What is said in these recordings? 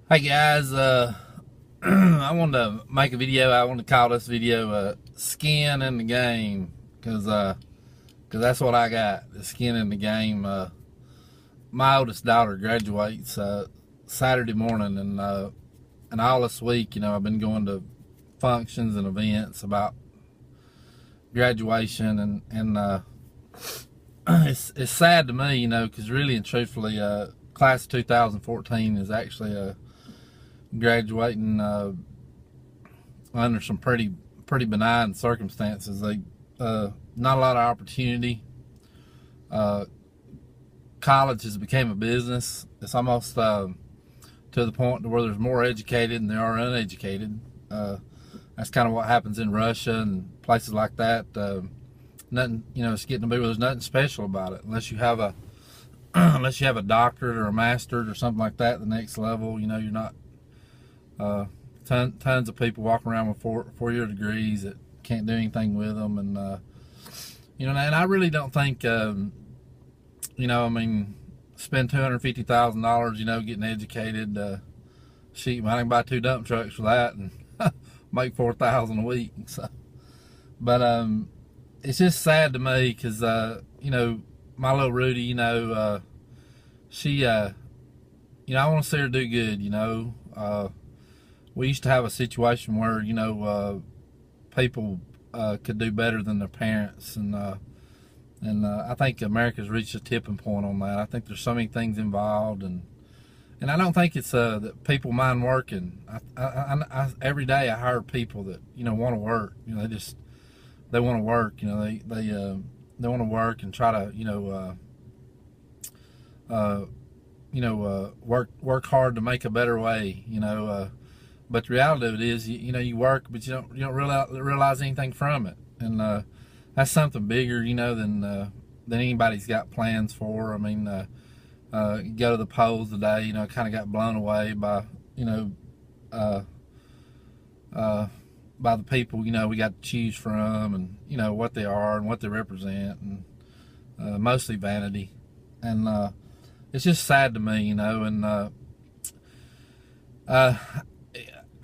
Hey guys, I wanted to make a video. I want to call this video "Skin in the Game" because that's what I got. The skin in the game. My oldest daughter graduates Saturday morning, and all this week, I've been going to functions and events about graduation, and it's sad to me, because really and truthfully, class of 2014 is actually graduating under some pretty benign circumstances. Not a lot of opportunity. Uh, College has become a business. It's almost to the point where there's more educated than there are uneducated. That's kind of what happens in Russia and places like that. Nothing, it's getting to be where there's nothing special about it unless you have a unless you have a doctorate or a masterate or something like that. The next level, you're not. Tons of people walking around with four-year degrees that can't do anything with them, and and I really don't think spend $250,000 getting educated. Shoot, I can buy 2 dump trucks for that and make $4,000 a week. So, but it's just sad to me because my little Rudy, she I want to see her do good. We used to have a situation where people could do better than their parents, and I think America's reached a tipping point on that. I think there's so many things involved, and I don't think it's that people mind working. Every day I hire people that want to work. They want to work. They want to work and try to work hard to make a better way. But the reality of it is, you work, but you don't realize anything from it, and that's something bigger, than anybody's got plans for. I mean, you go to the polls today, kind of got blown away by, by the people, we got to choose from, and what they are and what they represent, and mostly vanity, and it's just sad to me, and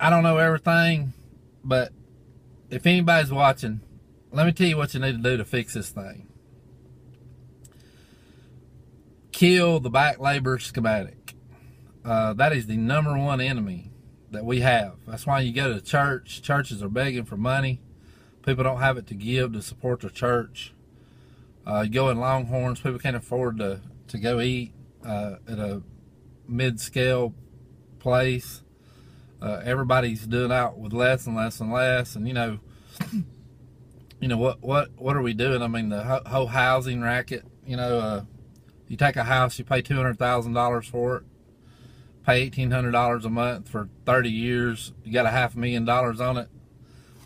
I don't know everything, but if anybody's watching, let me tell you what you need to do to fix this thing. Kill the back labor schematic. That is the #1 enemy that we have. That's why you go to church. Churches are begging for money. People don't have it to give to support their church. You go in Longhorns, people can't afford to go eat at a mid-scale place. Everybody's doing out with less and less and less, and what are we doing? I mean, the whole housing racket. You take a house, you pay $200,000 for it, pay $1,800 a month for 30 years. You got $500,000 on it.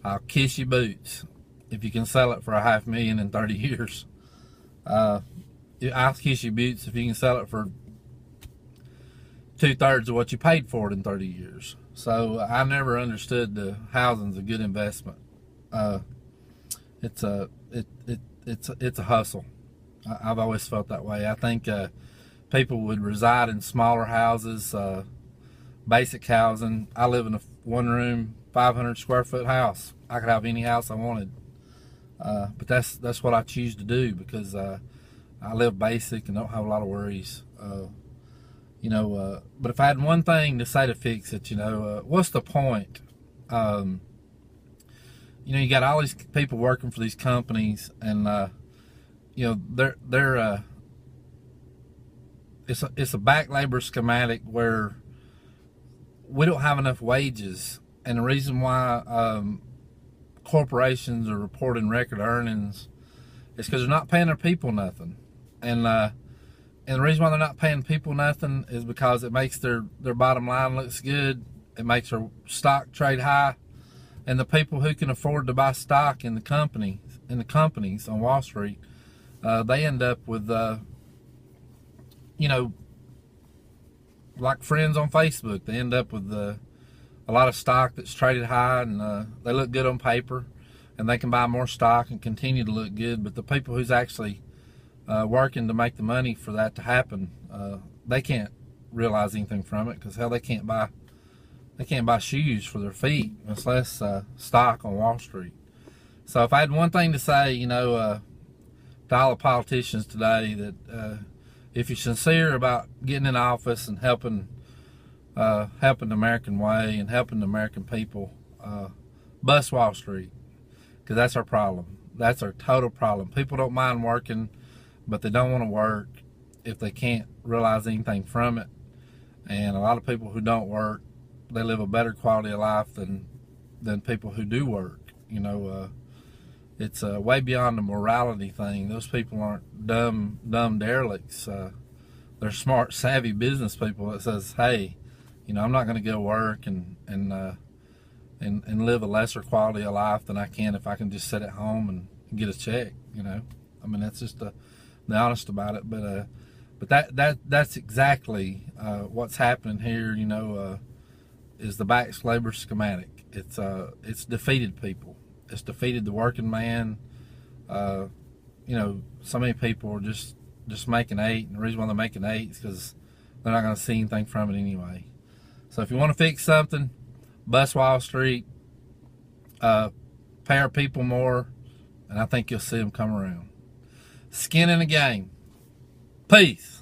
I'll kiss your boots if you can sell it for $500,000 in 30 years. I'll kiss your boots if you can sell it for 2/3 of what you paid for it in 30 years. So I never understood the housing's a good investment. It's a hustle. I've always felt that way. I think people would reside in smaller houses, basic housing. I live in a 1-room, 500 square foot house. I could have any house I wanted, but that's what I choose to do because I live basic and don't have a lot of worries. But if I had one thing to say to fix it, what's the point? You got all these people working for these companies, and they're it's a back labor schematic where we don't have enough wages, and the reason why corporations are reporting record earnings is because they're not paying their people nothing, and the reason why they're not paying people nothing is because it makes their bottom line looks good. It makes their stock trade high. And the people who can afford to buy stock in the companies on Wall Street, they end up with, like friends on Facebook. They end up with a lot of stock that's traded high, and they look good on paper, and they can buy more stock and continue to look good. But the people who's actually working to make the money for that to happen, they can't realize anything from it because hell, they can't buy They can't buy shoes for their feet, much less stock on Wall Street. So if I had one thing to say, to all the politicians today, that if you're sincere about getting in office and helping the American way and helping the American people, bust Wall Street, because that's our problem. That's our total problem. People don't mind working, but they don't want to work if they can't realize anything from it. And a lot of people who don't work, they live a better quality of life than people who do work. It's way beyond the morality thing. Those people aren't dumb derelicts. They're smart, savvy business people that says, hey, I'm not going to go work and live a lesser quality of life than I can if I can just sit at home and get a check. I mean, that's just the honest about it. But that's exactly what's happening here. Is the Backs labor schematic. It's defeated people. It's defeated the working man. So many people are just making $8, and the reason why they're making $8 is because they're not going to see anything from it anyway. So if you want to fix something, bust Wall Street, pay our people more, and I think you'll see them come around. Skin in the game. Peace.